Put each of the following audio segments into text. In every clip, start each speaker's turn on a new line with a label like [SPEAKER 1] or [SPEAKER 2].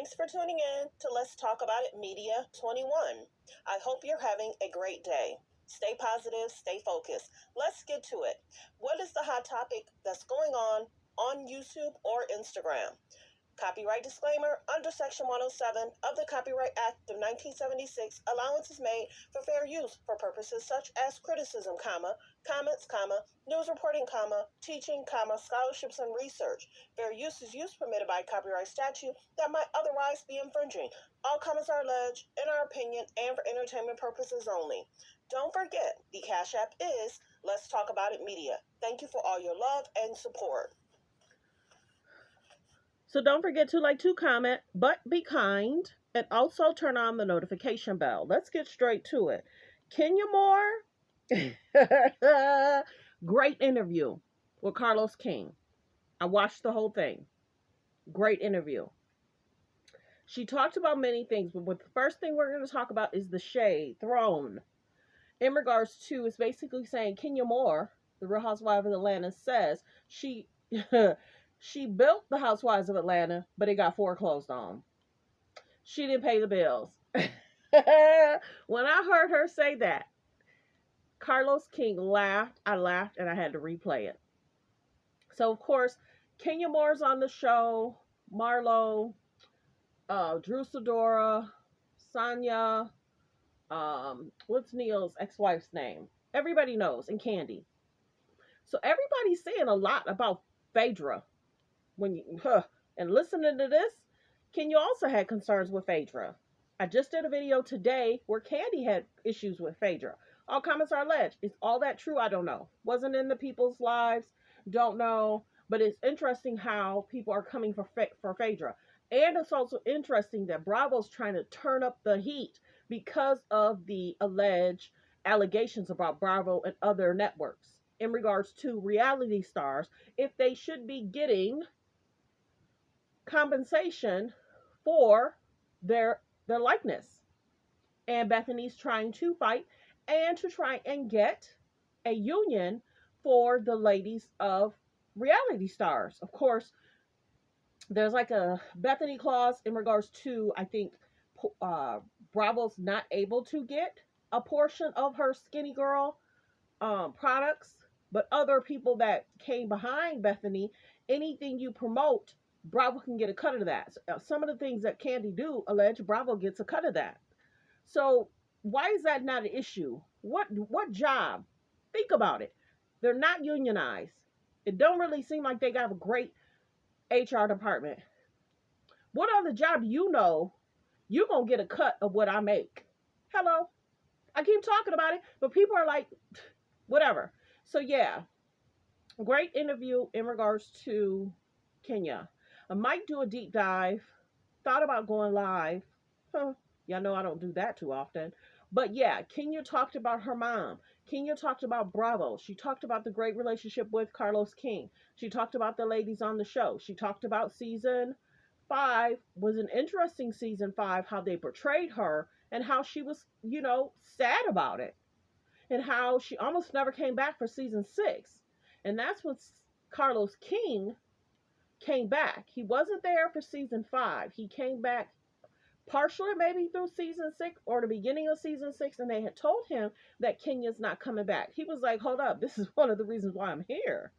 [SPEAKER 1] Thanks for tuning in to Let's Talk About It Media 21. I hope you're having a great day. Stay positive, stay focused. Let's get to it. What is the hot topic that's going on YouTube or Instagram? Copyright disclaimer: under Section 107 of the Copyright Act of 1976, allowance is made for fair use for purposes such as criticism, comments, news reporting, teaching, scholarships, and research. Fair use is use permitted by copyright statute that might otherwise be infringing. All comments are alleged, in our opinion, and for entertainment purposes only. Don't forget, the Cash App is Let's Talk About It Media. Thank you for all your love and support.
[SPEAKER 2] So don't forget to comment, but be kind, and also turn on the notification bell. Let's get straight to it. Kenya Moore, great interview with Carlos King. I watched the whole thing. Great interview. She talked about many things, but the first thing we're going to talk about is the shade thrown in regards to, is basically saying Kenya Moore, the Real Housewife of Atlanta, says she she built the Housewives of Atlanta, but it got foreclosed on. She didn't pay the bills. When I heard her say that, Carlos King laughed. I laughed and I had to replay it. So of course, Kenya Moore's on the show. Marlo, Drew Sidora, Sonia, what's Neil's ex-wife's name? Everybody knows, and Candy. So everybody's saying a lot about Phaedra. When you and listening to this, Kenya also had concerns with Phaedra. I just did a video today where Candy had issues with Phaedra. All comments are alleged. Is all that true? I don't know. Wasn't in the people's lives. Don't know. But it's interesting how people are coming for Phaedra. And it's also interesting that Bravo's trying to turn up the heat because of the alleged allegations about Bravo and other networks in regards to reality stars, if they should be getting compensation for their likeness. And Bethany's trying to fight and to try and get a union for the ladies of reality stars. Of course, there's like a Bethany clause in regards to, I think, Bravo's not able to get a portion of her Skinny Girl products, but other people that came behind Bethany, anything you promote, Bravo can get a cut of that. Some of the things that Candy do, allege Bravo gets a cut of that. So why is that not an issue? What job? Think about it. They're not unionized. It don't really seem like they got a great HR department. What other job you're gonna get a cut of what I make? Hello? I keep talking about it, but people are like, whatever. So yeah, great interview in regards to Kenya. I might do a deep dive. Thought about going live. Y'all know I don't do that too often. But yeah, Kenya talked about her mom. Kenya talked about Bravo. She talked about the great relationship with Carlos King. She talked about the ladies on the show. She talked about season 5 was an interesting season 5, how they portrayed her and how she was, sad about it. And how she almost never came back for season 6. And that's when Carlos King came back. He wasn't there for season 5. He came back partially maybe through season 6 or the beginning of season 6, and they had told him that Kenya's not coming back. He was like, hold up, this is one of the reasons why I'm here.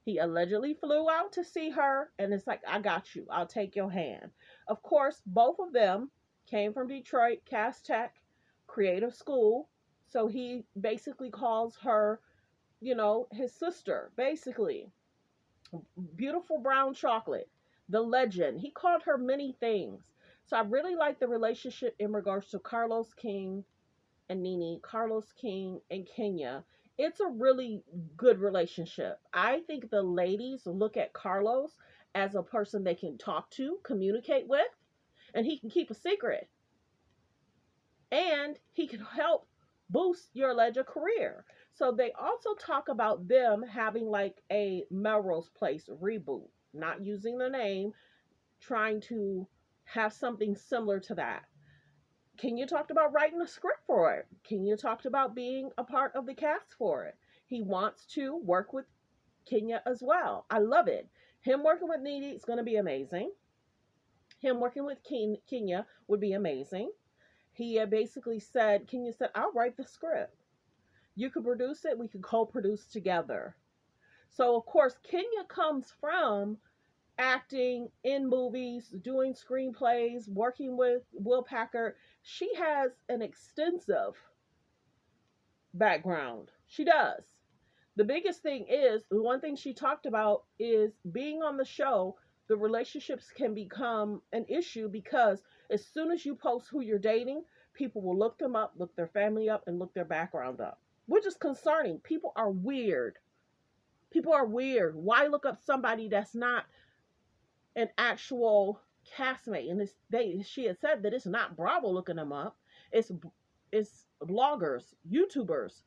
[SPEAKER 2] He allegedly flew out to see her, and it's like, I got you. I'll take your hand. Of course, both of them came from Detroit, Cass Tech, creative school. So he basically calls her, his sister, basically. Beautiful brown chocolate, the legend. He called her many things. So I really like the relationship in regards to Carlos King and Nene, Carlos King and Kenya. It's a really good relationship. I think the ladies look at Carlos as a person they can talk to, communicate with, and he can keep a secret. And he can help boost your alleged career. So they also talk about them having like a Melrose Place reboot, not using the name, trying to have something similar to that. Kenya talked about writing a script for it. Kenya talked about being a part of the cast for it. He wants to work with Kenya as well. I love it. Him working with Nene is going to be amazing. Him working with Kenya would be amazing. He basically said, Kenya said, I'll write the script. You could produce it. We could co-produce together. So of course, Kenya comes from acting in movies, doing screenplays, working with Will Packer. She has an extensive background. She does. The biggest thing is, the one thing she talked about is being on the show, the relationships can become an issue because as soon as you post who you're dating, people will look them up, look their family up, and look their background up, which is concerning. People are weird. People are weird. Why look up somebody that's not an actual castmate? And she had said that it's not Bravo looking them up. It's it's bloggers, YouTubers,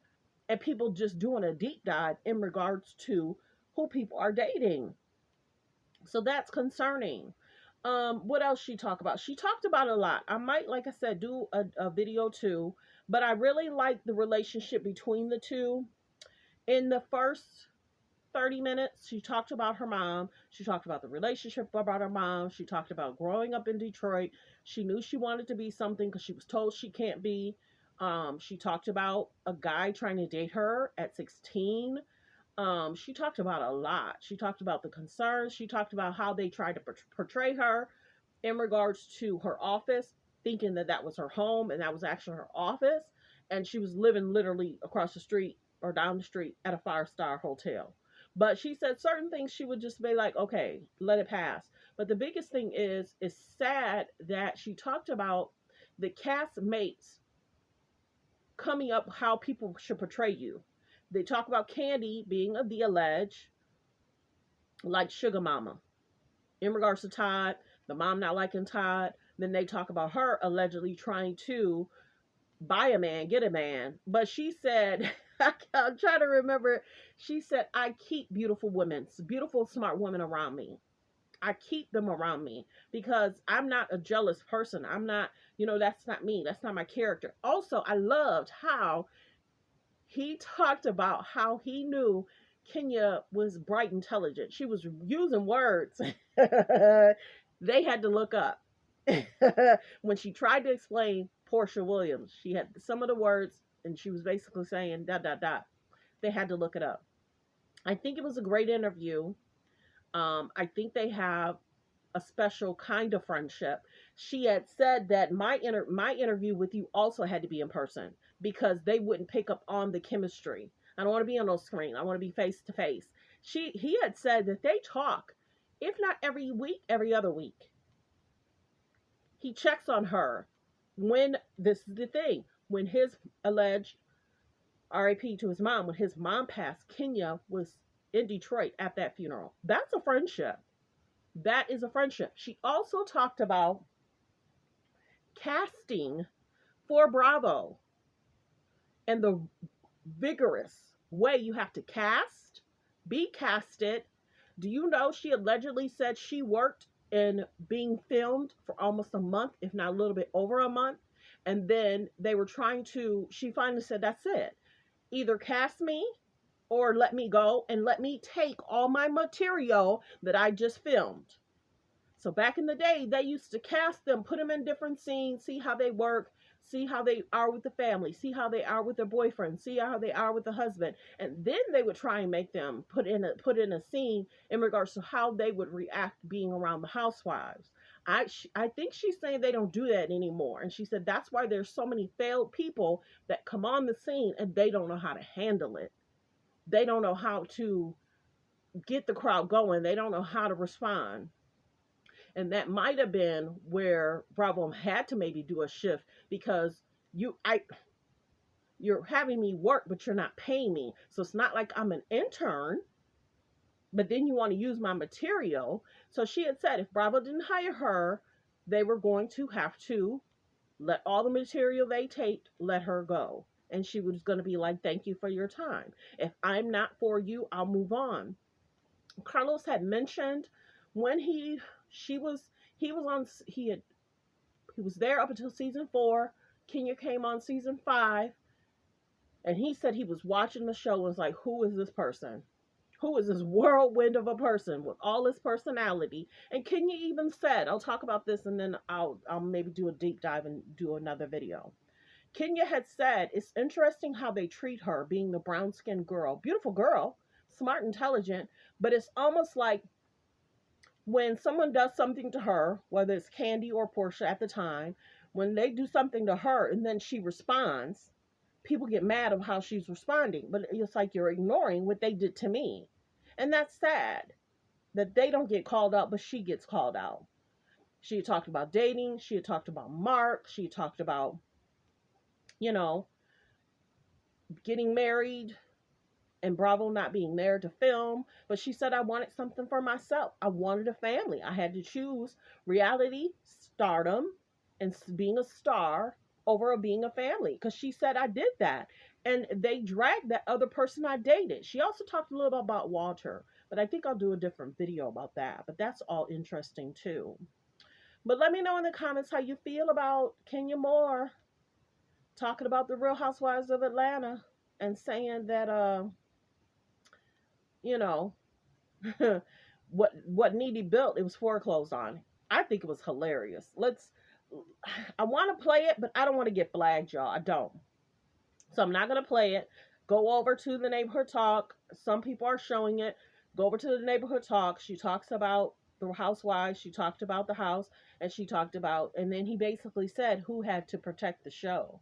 [SPEAKER 2] and people just doing a deep dive in regards to who people are dating. So that's concerning. What else she talked about? She talked about a lot. I might, like I said, do a video too, but I really like the relationship between the two. In the first 30 minutes, she talked about her mom. She talked about the relationship about her mom. She talked about growing up in Detroit. She knew she wanted to be something because she was told she can't be. She talked about a guy trying to date her at 16. She talked about a lot. She talked about the concerns. She talked about how they tried to portray her in regards to her office, thinking that that was her home and that was actually her office. And she was living literally across the street or down the street at a 5-star hotel. But she said certain things she would just be like, okay, let it pass. But the biggest thing is, it's sad that she talked about the cast mates coming up how people should portray you. They talk about Candy being the alleged like sugar mama in regards to Todd, the mom not liking Todd. Then they talk about her allegedly trying to buy a man, get a man. But she said, I'm trying to remember, she said, I keep beautiful women, beautiful, smart women around me. I keep them around me because I'm not a jealous person. I'm not, that's not me. That's not my character. Also, I loved how he talked about how he knew Kenya was bright, intelligent. She was using words they had to look up. When she tried to explain Portia Williams, she had some of the words and she was basically saying dot dot dot. They had to look it up. I think it was a great interview. I think they have a special kind of friendship. She had said that my interview with you also had to be in person because they wouldn't pick up on the chemistry. I don't want to be on no screen. I want to be face to face. He had said that they talk, if not every week, every other week. He checks on her. When this is the thing, when his alleged RIP to his mom, when his mom passed, Kenya was in Detroit at that funeral. That's a friendship. That is a friendship. She also talked about casting for Bravo and the vigorous way you have to cast, be casted. Do you know she allegedly said she worked in being filmed for almost a month, if not a little bit over a month? And then they were she finally said, that's it. Either cast me or let me go and let me take all my material that I just filmed. So back in the day, they used to cast them, put them in different scenes, see how they work, see how they are with the family, see how they are with their boyfriend, see how they are with the husband, and then they would try and make them put in a scene in regards to how they would react being around the housewives. I think she's saying they don't do that anymore, and she said that's why there's so many failed people that come on the scene and they don't know how to handle it. They don't know how to get the crowd going. They don't know how to respond. And that might have been where Bravo had to maybe do a shift because you're having me work, but you're not paying me. So it's not like I'm an intern, but then you want to use my material. So she had said if Bravo didn't hire her, they were going to have to let all the material they taped, let her go. And she was going to be like, thank you for your time. If I'm not for you, I'll move on. Carlos had mentioned when she was he was on he was there up until season 4. Kenya came on season 5, and he said he was watching the show and was like, who is this person? who is this whirlwind of a person with all this personality. And Kenya even said, I'll talk about this and then I'll maybe do a deep dive and do another video. Kenya had said it's interesting how they treat her, being the brown skinned girl, beautiful girl, smart, intelligent, but it's almost like when someone does something to her, whether it's Candy or Portia at the time, when they do something to her and then she responds, people get mad of how she's responding. But it's like you're ignoring what they did to me. And that's sad that they don't get called out, but she gets called out. She had talked about dating. She had talked about Mark. She had talked about, you know, getting married and Bravo not being there to film. But she said, I wanted something for myself. I wanted a family. I had to choose reality, stardom, and being a star over being a family. Because she said, I did that. And they dragged that other person I dated. She also talked a little bit about Walter. But I think I'll do a different video about that. But that's all interesting too. But let me know in the comments how you feel about Kenya Moore talking about the Real Housewives of Atlanta and saying that you know, what Nene built, it was foreclosed on. I think it was hilarious. I want to play it, but I don't want to get flagged, y'all. I don't. So I'm not going to play it. Go over to the neighborhood talk. Some people are showing it. Go over to the neighborhood talk. She talks about the housewives. She talked about the house, and she talked about, and then he basically said who had to protect the show.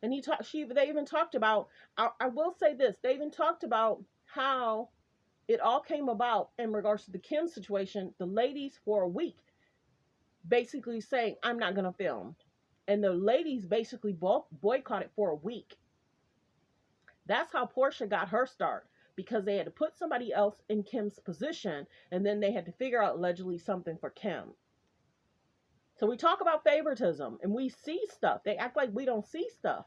[SPEAKER 2] And they even talked about, I will say this, they even talked about how it all came about in regards to the Kim situation. The ladies for a week basically saying, I'm not going to film. And the ladies basically boycotted for a week. That's how Portia got her start, because they had to put somebody else in Kim's position, and then they had to figure out allegedly something for Kim. So we talk about favoritism and we see stuff. They act like we don't see stuff.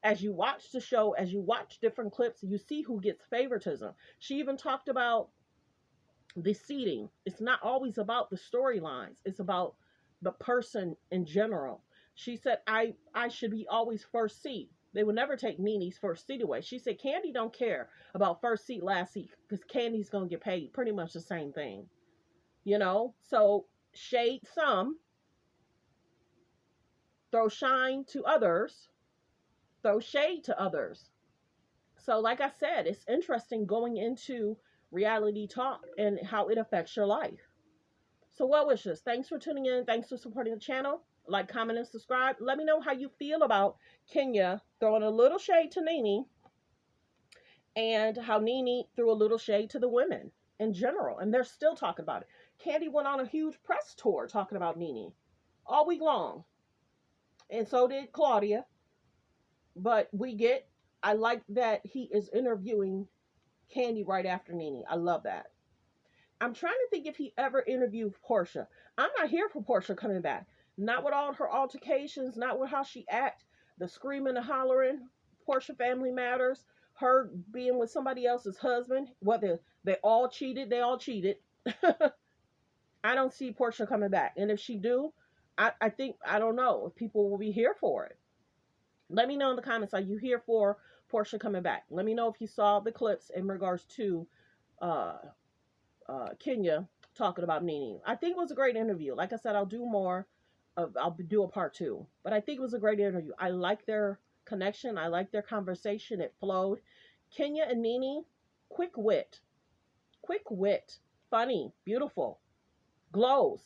[SPEAKER 2] As you watch the show, as you watch different clips, you see who gets favoritism. She even talked about the seating. It's not always about the storylines. It's about the person in general. She said, I should be always first seat. They would never take Nene's first seat away. She said, Candy don't care about first seat, last seat, because Candy's going to get paid pretty much the same thing. So shade some, throw shine to others, throw shade to others. So like I said, it's interesting going into reality talk and how it affects your life. So well wishes. Thanks for tuning in. Thanks for supporting the channel. Like, comment, and subscribe. Let me know how you feel about Kenya throwing a little shade to Nene, and how Nene threw a little shade to the women in general. And they're still talking about it. Candy went on a huge press tour talking about Nene all week long. And so did Claudia. But I like that he is interviewing Candy right after Nene. I love that. I'm trying to think if he ever interviewed Portia. I'm not here for Portia coming back. Not with all her altercations, not with how she act, the screaming and hollering. Portia family matters. Her being with somebody else's husband. Whether they all cheated, they all cheated. I don't see Portia coming back. And if she do, I think, I don't know if people will be here for it. Let me know in the comments, are you here for Portia coming back? Let me know if you saw the clips in regards to uh, Kenya talking about Nene. I think it was a great interview. Like I said, I'll do more. I'll do a part 2. But I think it was a great interview. I like their connection. I like their conversation. It flowed. Kenya and Nene, quick wit, funny, beautiful, glows.